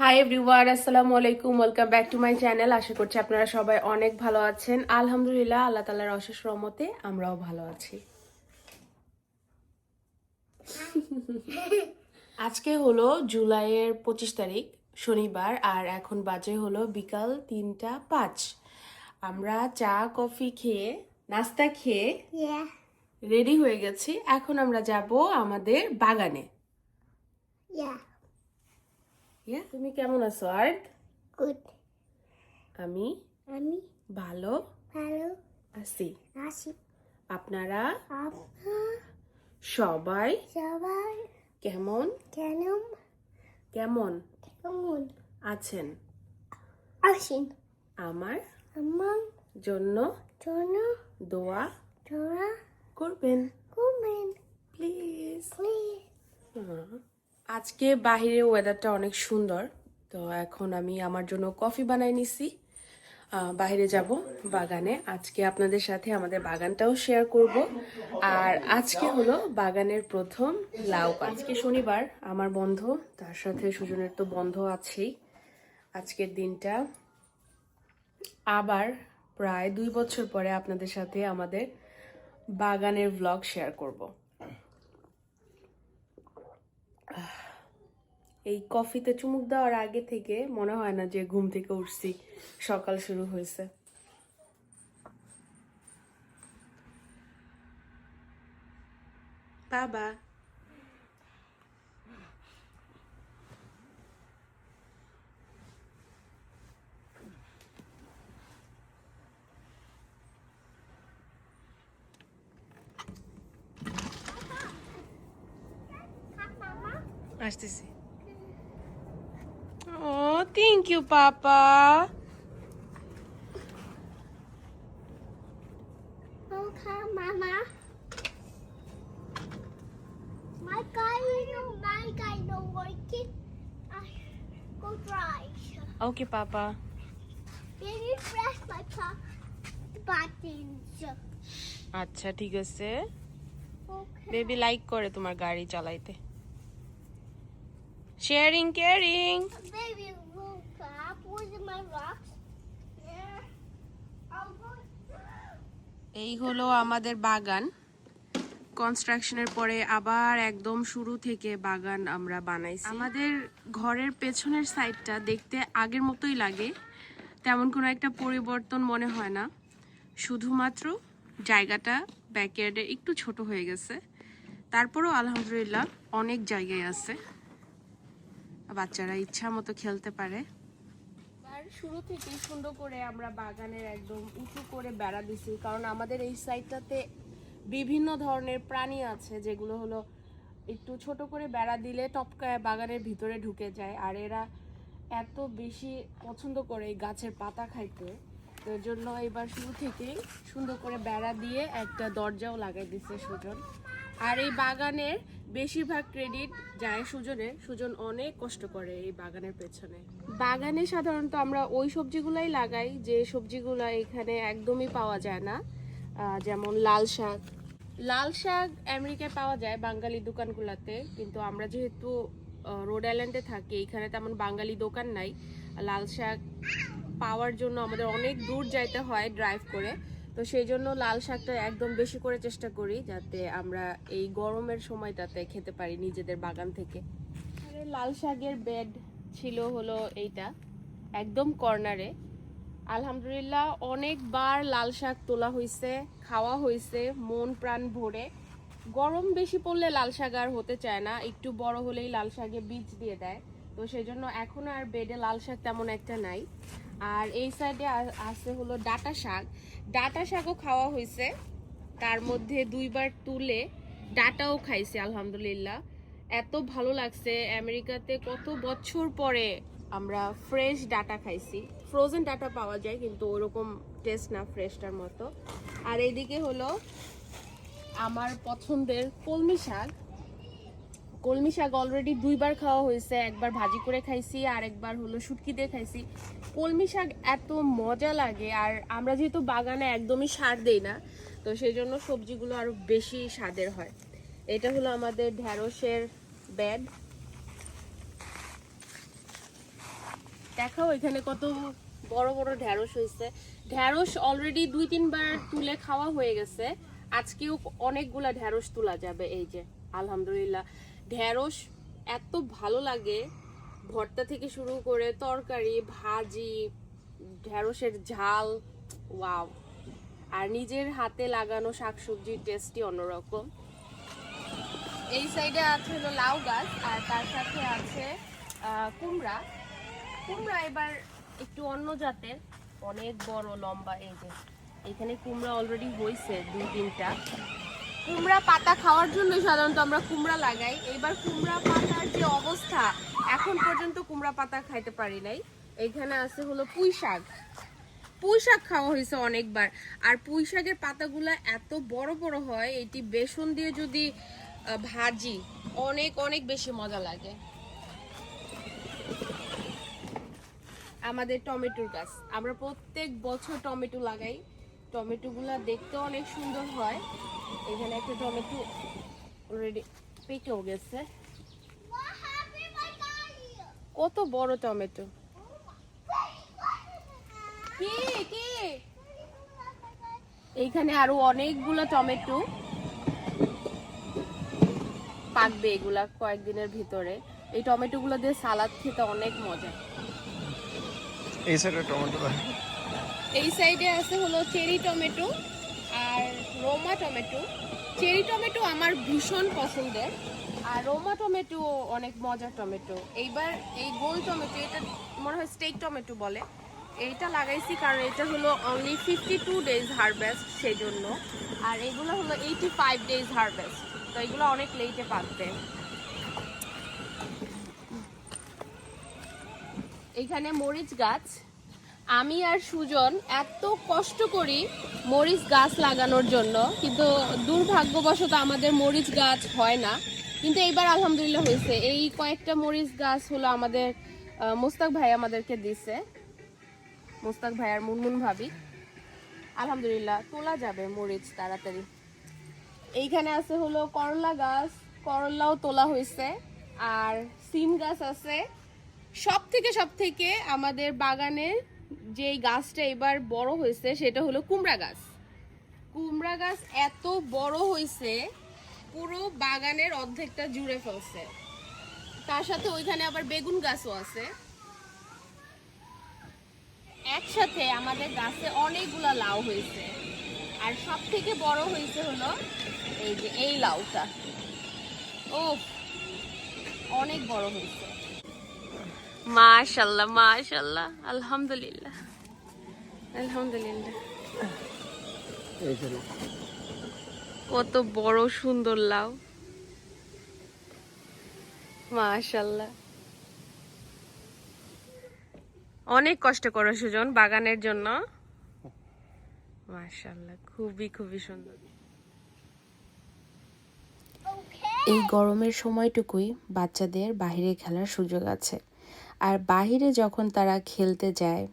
High everyone, আসসালামু আলাইকুম। Welcome back to my channel. আশা করছি আপনারা সবাই অনেক ভালো আছেন। আলহামদুলিল্লাহ, আল্লাহ তাআলার অশেষ রহমতে আমরাও ভালো আছি। আজকে হলো জুলাইয়ের 25 তারিখ, শনিবার, আর এখন বাজে হলো বিকাল 3টা 5। আমরা চা কফি খেয়ে নাস্তা খেয়ে Yeah. রেডি হয়ে গেছি। এখন আমরা যাব আমাদের বাগানে। Yeah. তুমি কেমন আছো আর্ট? Good. আমি আমি ভালো ভালো আছি। আছি। আপনারা আপনার সবাই সবাই কেমন কেমন কেমন কেমন আছেন? আছেন? আমার আমার জন্য জন্য দোয়া দোয়া করবেন করবেন প্লিজ। প্লিজ। আজকে বাহিরের ওয়েদারটা অনেক সুন্দর, তো এখন আমি আমার জন্য কফি বানাই নিছি। বাইরে যাব বাগানে। আজকে আপনাদের সাথে আমাদের বাগানটাও শেয়ার করব। আর আজকে হলো বাগানের প্রথম লাউ পাতা। আজকে শনিবার, আমার বন্ধ, তার সাথে সুজনের তো বন্ধ আছেই। আজকের দিনটা আবার প্রায় 2 বছর পরে আপনাদের সাথে আমাদের বাগানের ভ্লগ শেয়ার করব। এই কফিতে চুমুক দেওয়ার আগে থেকে মনে হয় না যে ঘুম থেকে উঠছি, সকাল শুরু হয়েছে। বাবা আসতেছি। ও thank you papa. Okay, Mama. My guy no working. I go dry. Okay papa. Baby, press my buttons. আচ্ছা ঠিক আছে। Okay. বেবি লাইক করে তোমার গাড়ি চালাইতে। Sharing caring. Baby, look up. Where's my rocks? There. I'll go. এই হলো আমাদের বাগান। কনস্ট্রাকশনের পরে আবার একদম শুরু থেকে বাগান আমরা বানাইছি। আমাদের ঘরের পেছনের সাইডটা দেখতে আগের মতোই লাগে, তেমন কোনো একটা পরিবর্তন মনে হয় না। শুধুমাত্র জায়গাটা ব্যাকইয়ার্ডে একটু ছোট হয়ে গেছে, তারপরেও আলহামদুলিল্লাহ অনেক জায়গায় আছে, বাচ্চারা ইচ্ছা মতো খেলতে পারে। আর শুরু থেকে সুন্দর করে আমরা বাগানের একদম উঁচু করে বেড়া দিছি, কারণ আমাদের এই সাইডটাতে বিভিন্ন ধরনের প্রাণী আছে, যেগুলো হলো একটু ছোট করে বেড়া দিলে টপকায় বাগানের ভিতরে ঢুকে যায়। আর এরা এত বেশি পছন্দ করে এই গাছের পাতা খাইতে, তো এর জন্য এবার শুরু থেকেই সুন্দর করে বেড়া দিয়ে একটা দরজাও লাগাই দিচ্ছে সুজন। আর এই বাগানের বেশিরভাগ ক্রেডিট যায় সুজনের। সুজন অনেক কষ্ট করে এই বাগানের পেছনে। বাগানে সাধারণত আমরা ওই সবজিগুলাই লাগাই যে সবজিগুলো এখানে একদমই পাওয়া যায় না, যেমন লাল শাক। লাল শাক আমেরিকায় পাওয়া যায় বাঙালি দোকানগুলোতে, কিন্তু আমরা যেহেতু রোড আইল্যান্ডে থাকি, এখানে তেমন বাঙালি দোকান নাই। লাল শাক পাওয়ার জন্য আমাদের অনেক দূর যাইতে হয় ড্রাইভ করে, তো সেই জন্য লাল শাকটা একদম বেশি করে চেষ্টা করি যাতে আমরা এই গরমের সময়টাতে খেতে পারি নিজেদের বাগান থেকে। লাল শাকের বেড ছিল হলো এইটা একদম কর্নারে। আলহামদুলিল্লাহ অনেকবার লাল শাক তোলা হয়েছে, খাওয়া হয়েছে মন প্রাণ ভরে। গরম বেশি পড়লে লাল শাক আর হতে চায় না, একটু বড় হলেই লাল শাকে বীজ দিয়ে দেয়, তো সেই জন্য এখন আর বেডে লাল শাক তেমন একটা নাই। আর এই সাইডে আছে হলো ডাটা শাক। ডাটা শাকও খাওয়া হয়েছে, তার মধ্যে 2বার তুলে ডাটাও খাইছে আলহামদুলিল্লাহ। এত ভালো লাগছে, আমেরিকাতে কত বছর পরে আমরা ফ্রেশ ডাটা খাইছি। ফ্রোজেন ডাটা পাওয়া যায় কিন্তু ওরকম টেস্ট না ফ্রেশটার মতো। আর এইদিকে হলো আমার পছন্দের কলমি শাক। কলমি শাক অলরেডি 2বার খাওয়া হয়েছে, একবার ভাজি করে খাইছি আর একবার হলো শুটকি দিয়ে খাইছি। কলমি শাক এত মজা লাগে, আর আমরা যেহেতু বাগানে একদমই সার দেই না, তো সেই জন্য সবজিগুলো আরো বেশি স্বাদের হয়। এটা হলো আমাদের ঢেঁড়সের বেড। দেখাও এখানে কত বড় বড় ঢ্যাঁড়স হয়েছে। ঢ্যাঁড়স অলরেডি 2-3 বার তুলে খাওয়া হয়ে গেছে, আজকেও অনেকগুলা ঢ্যাঁড়স তোলা যাবে। এই যে আলহামদুলিল্লাহ, ঢ্যাঁড়স এত ভালো লাগে, ভর্তা থেকে শুরু করে তরকারি, ভাজি, ঢ্যাঁড়সের ঝাল, ওয়াও। আর নিজের হাতে লাগানো শাকসবজির টেস্টই অন্যরকম। এই সাইডে আছে হলো লাউ গাছ, আর তার সাথে আছে কুমড়া। কুমড়া এবার একটু অন্য জাতের, অনেক বড় লম্বা। এই যে এখানে কুমড়া অলরেডি হয়েছে 2-3টা। কুমড়া পাতা খাওয়ার জন্য সাধারণত আমরা কুমড়া লাগাই। এবার কুমড়া পাতার যে অবস্থা, এখন পর্যন্ত কুমড়া পাতা খাইতে পারি নাই। এখানে আছে হলো পুঁই শাক। পুঁই শাক খাওয়া হয়েছে অনেকবার। আর পুঁই শাকের পাতাগুলা এত বড় বড় হয়, এটি বেসন দিয়ে যদি ভাজি, অনেক অনেক বেশি মজা লাগে। আমাদের টমেটোর গাছ, আমরা প্রত্যেক বছর টমেটো লাগাই। টমেটোগুলা দেখতে অনেক সুন্দর হয়। এখানে একটা টমেটো অলরেডি পেকেও গেছে। কত বড় টমেটো! কি কি এইখানে আরো অনেকগুলো টমেটো পাকবে, এগুলা কয়েকদিনের ভিতরে। এই টমেটোগুলো দিয়ে সালাদ খেতে অনেক মজা। এই সাইডে টমেটো, এই সাইডে আছে হলো চেরি টমেটো আর রোমা টমেটো। চেরি টমেটো আমার ভীষণ পছন্দের, আর রোমা টমেটো অনেক মজার টমেটো। এইবার এই গোল টমেটো, এটা মনে হয় স্টেক টমেটো বলে, এইটা লাগাইছি কারণ এটা হলো অনলি 52 ডেজ হারভেস্ট, সেই জন্য। আর এগুলো হলো 85 ডেজ হারভেস্ট, তো এগুলো অনেক লেটে পাকবে। এখানে মরিচ গাছ। আমি আর সুজন এত কষ্ট করি মরিচ গাছ লাগানোর জন্য, কিন্তু দুর্ভাগ্যবশত আমাদের মরিচ গাছ হয় না। কিন্তু এইবার আলহামদুলিল্লাহ হয়েছে। এই কয়েকটা মরিচ গাছ হলো আমাদের মোস্তাক ভাই আমাদেরকে দিছে, মোস্তাক ভাই আর মুনমুন ভাবি। আলহামদুলিল্লাহ তোলা যাবে মরিচ তাড়াতাড়ি। এইখানে আছে হলো করলা গাছ, করলাও তোলা হয়েছে। আর সিম গাছ আছে। সব থেকে আমাদের বাগানের যে গাছটা এবার বড় হয়েছে সেটা হলো কুমড়া গাছ। কুমড়া গাছ এত বড় হয়েছে, পুরো বাগানের অর্ধেকটা জুড়ে ফেলছে। তার সাথে ওইখানে আবার বেগুন গাছও আছে। একসাথে আমাদের গাছে অনেকগুলা লাউ হয়েছে। আর সব থেকে বড় হয়েছে হলো এই যে এই লাউটা, ও অনেক বড় হয়েছে। মাশাআল্লাহ মাশাআল্লাহ, আলহামদুলিল্লাহ আলহামদুলিল্লাহ। কত বড় সুন্দর লাউ, মাশাআল্লাহ। অনেক কষ্ট করো সুজন বাগানের জন্য, মাশাআল্লাহ, খুবই খুবই সুন্দর। এই গরমের সময়টুকুই বাচ্চাদের বাইরে খেলার সুযোগ আছে। আর বাইরে যখন তারা খেলতে যায়,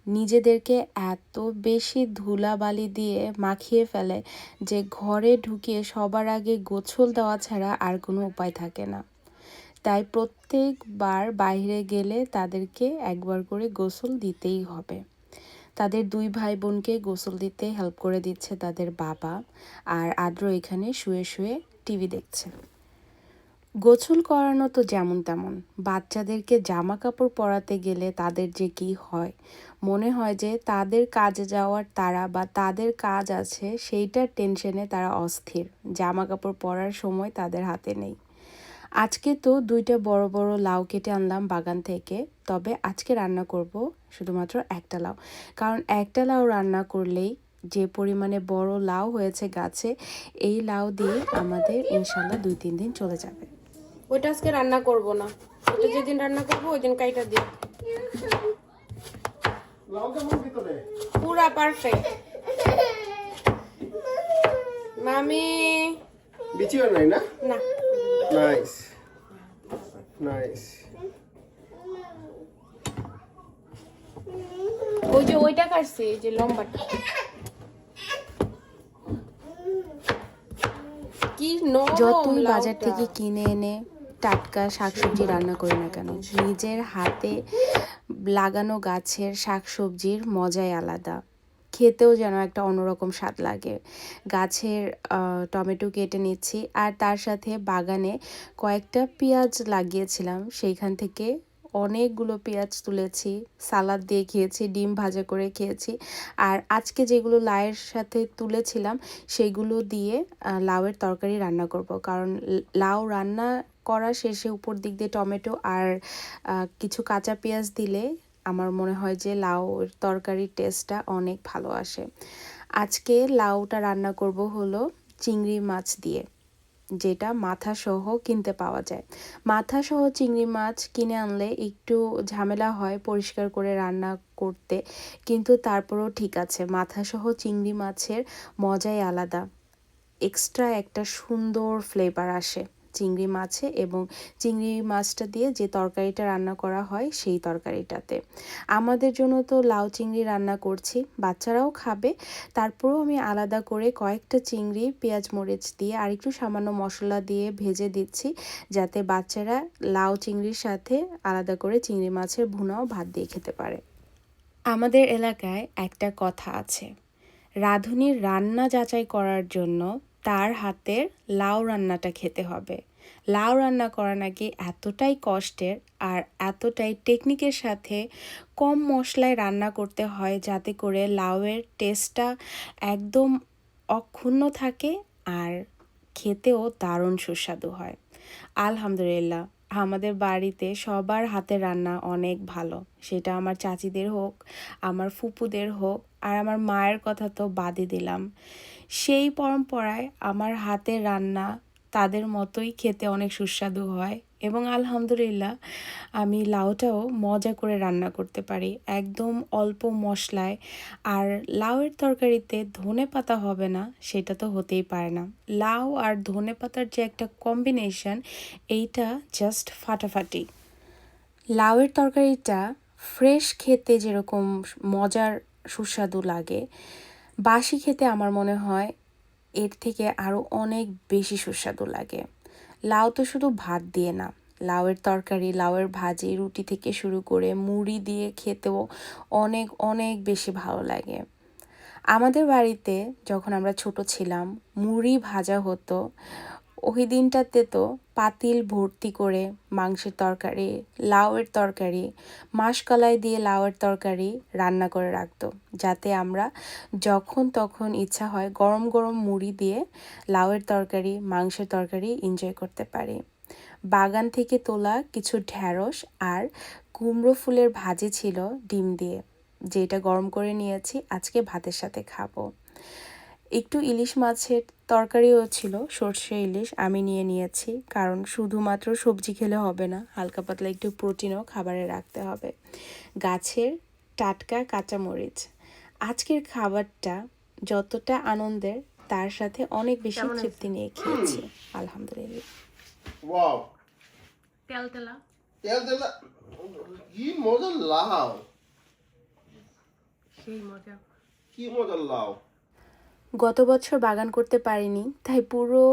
নিজেদেরকে এত বেশি ধুলাবালি দিয়ে মাখিয়ে ফেলে যে ঘরে ঢুকিয়ে সবার আগে গোসল দেওয়া ছাড়া আর কোনো উপায় থাকে না। তাই প্রত্যেকবার বাইরে গেলে তাদেরকে একবার করে গোসল দিতেই হবে। তাদের 2 ভাই বোনকে গোসল দিতে হেল্প করে দিচ্ছে তাদের বাবা, আর আদ্র এখানে শুয়ে শুয়ে টিভি দেখছে। গোসল করানো তো যেমন তেমন, বাচ্চাদেরকে জামা কাপড় পরাতে গেলে তাদের যে কি হয়, মনে হয় যে তাদের কাজে যাওয়ার তারা বা তাদের কাজ আছে সেইটার টেনশনে তারা অস্থির, জামা কাপড় পরার সময় তাদের হাতে নেই। আজকে তো 2টা বড় বড় লাউ কেটে আনলাম বাগান থেকে, তবে আজকে রান্না করব শুধুমাত্র একটা লাউ, কারণ একটা লাউ রান্না করলেই যে পরিমাণে বড় লাউ হয়েছে গাছে, এই লাউ দিয়ে আমাদের ইনশাল্লাহ 2-3 দিন চলে যাবে। ওইটা আজকে রান্না করব না, ওটা যেদিন রান্না করব ওই দিন কাইটা দিই। পুরা পারফেক্ট মামি। বিচিও নাই না? না, নাইস নাইস। ওই যে ওইটা কাটছি, এই যে লম্বাটা। কি নরম যতই লাউটা। বাজার থেকে কিনে এনে টাটকা শাকসবজি রান্না করি না কেন, নিজের হাতে লাগানো গাছের শাকসবজির মজাই আলাদা, খেতেও যেন একটা অন্যরকম স্বাদ লাগে। গাছের টমেটো কেটে নিচ্ছি, আর তার সাথে বাগানে কয়েকটা পেঁয়াজ লাগিয়েছিলাম, সেইখান থেকে অনেকগুলো পেঁয়াজ তুলেছি, সালাদ দিয়ে খেয়েছি, ডিম ভাজা করে খেয়েছি। আর আজকে যেগুলো লাউয়ের সাথে তুলেছিলাম সেগুলো দিয়ে লাউয়ের তরকারি রান্না করব, কারণ লাউ রান্না করা শেষে উপর দিক দিয়ে টমেটো আর কিছু কাঁচা পেঁয়াজ দিলে আমার মনে হয় যে লাউর তরকারির টেস্টটা অনেক ভালো আসে। আজকে লাউটা রান্না করব হলো চিংড়ি মাছ দিয়ে, যেটা মাথা সহ কিনতে পাওয়া যায়। মাথা সহ চিংড়ি মাছ কিনে আনলে একটু ঝামেলা হয় পরিষ্কার করে রান্না করতে, কিন্তু তারপরেও ঠিক আছে, মাথা সহ চিংড়ি মাছের মজাই আলাদা, এক্সট্রা একটা সুন্দর ফ্লেভার আসে চিংড়ি মাছে, এবং চিংড়ি মাছটা দিয়ে যে তরকারিটা রান্না করা হয় সেই তরকারিটাতে। আমাদের জন্য তো লাউ চিংড়ি রান্না করছি, বাচ্চারাও খাবে, তারপরেও আমি আলাদা করে কয়েকটা চিংড়ি পেঁয়াজ মরিচ দিয়ে আর একটু সামান্য মশলা দিয়ে ভেজে দিচ্ছি, যাতে বাচ্চারা লাউ চিংড়ির সাথে আলাদা করে চিংড়ি মাছের ভুনাও ভাত দিয়ে খেতে পারে। আমাদের এলাকায় একটা কথা আছে, রাঁধুনির রান্না যাচাই করার জন্য তার হাতের লাউ রান্নাটা খেতে হবে। লাউ রান্না করা নাকি এতটাই কষ্টের আর এতটাই টেকনিকের সাথে কম মশলায় রান্না করতে হয়, যাতে করে লাউয়ের টেস্টটা একদম অক্ষুণ্ণ থাকে আর খেতেও দারুণ সুস্বাদু হয়। আলহামদুলিল্লাহ, আমাদের বাড়িতে সবার হাতের রান্না অনেক ভালো, সেটা আমার চাচিদের হোক, আমার ফুপুদের হোক, আর আমার মায়ের কথা তো বাদই দিলাম। সেই পরম্পরায় আমার হাতের রান্না তাদের মতোই খেতে অনেক সুস্বাদু হয়, এবং আলহামদুলিল্লাহ আমি লাউটাও মজা করে রান্না করতে পারি, একদম অল্প মশলায়। আর লাউয়ের তরকারিতে ধনেপাতা হবে না সেটা তো হতেই পারে না, লাউ আর ধনেপাতার যে একটা কম্বিনেশন, এইটা জাস্ট ফাটাফাটি। লাউয়ের তরকারিটা ফ্রেশ খেতে যেরকম মজার সুস্বাদু লাগে, বাসি খেতে আমার মনে হয় এর থেকে আরও অনেক বেশি সুস্বাদু লাগে। লাউ তো শুধু ভাত দিয়ে না, লাউয়ের তরকারি, লাউয়ের ভাজি, রুটি থেকে শুরু করে মুড়ি দিয়ে খেতেও অনেক অনেক বেশি ভালো লাগে। আমাদের বাড়িতে যখন আমরা ছোট ছিলাম মুড়ি ভাজা হতো, ওই দিনটাতে তো পাতিল ভর্তি করে মাংসের তরকারি, লাউয়ের তরকারি, মাসকলাই দিয়ে লাউয়ের তরকারি রান্না করে রাখতো, যাতে আমরা যখন তখন ইচ্ছা হয় গরম গরম মুড়ি দিয়ে লাউয়ের তরকারি, মাংসের তরকারি এনজয় করতে পারি। বাগান থেকে তোলা কিছু ঢ্যাঁড়স আর কুমড়ো ফুলের ভাজি ছিল ডিম দিয়ে, যেটা গরম করে নিয়েছি, আজকে ভাতের সাথে খাবো। একটু ইলিশ মাছের তরকারিও ছিল, সর্ষে ইলিশ আমি নিয়েছি, কারণ শুধুমাত্র সবজি খেলে হবে না, হালকা পাতলা একটু প্রোটিনও খাবারে রাখতে হবে। গাছের টাটকা কাঁচামরিচ। আজকের খাবারটা যতটা আনন্দের, তার সাথে অনেক বেশি তৃপ্তি নিয়ে খেয়েছি, আলহামদুলিল্লাহ। ওয়াও, তেলতেলা তেল কি মজার লাউ, সেই মজা। কি মজার লাউ। গত বছর বাগান করতে পারিনি, তাই পুরো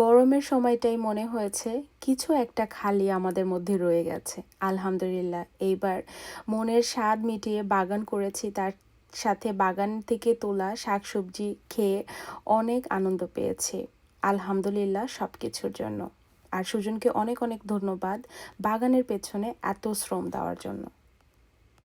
গরমের সময়টাই মনে হয়েছে কিছু একটা খালি আমাদের মধ্যে রয়ে গেছে। আলহামদুলিল্লাহ, এইবার মনের স্বাদ মিটিয়ে বাগান করেছি, তার সাথে বাগান থেকে তোলা শাকসবজি খেয়ে অনেক আনন্দ পেয়েছি। আলহামদুলিল্লাহ সব কিছুর জন্য। আর সুজনকে অনেক অনেক ধন্যবাদ বাগানের পেছনে এত শ্রম দেওয়ার জন্য।